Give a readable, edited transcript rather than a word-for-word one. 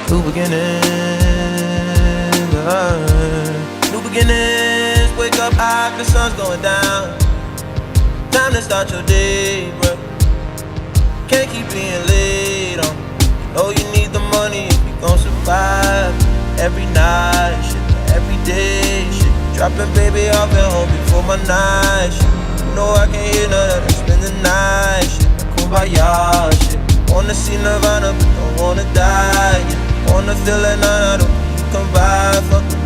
New beginnings, new beginnings. Wake up high, the sun's going down. Time to start your day, bro. Can't keep being late on. You know you need the money if you gon' survive. Every night, shit, every day, shit. Dropping baby off at home before my night, shit. You know I can't hear none of that, spend the night, shit. Kumbaya, shit. Wanna see Nirvana, but don't wanna die, yeah. Wanna feel like none, I don't think you come by, fuck